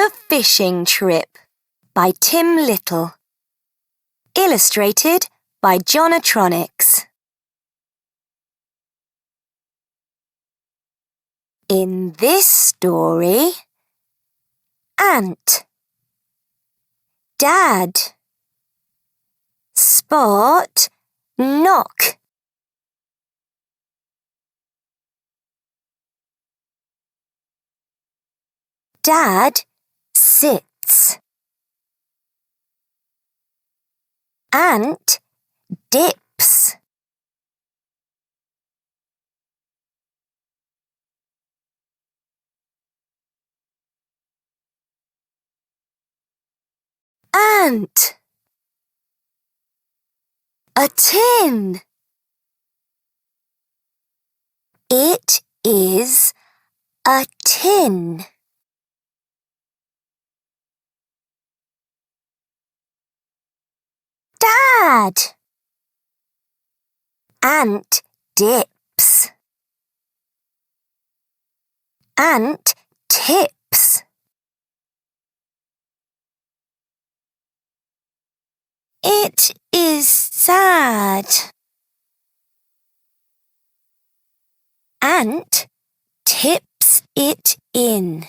The Fishing Trip by Tim Little. Illustrated by Jonatronics. In this story, Ant, Dad, Spot, Knock. Dad sits. Ant dips. Ant. A tin. It is a tin. Dad. Ant dips. Ant tips. It is sad. Ant tips it in.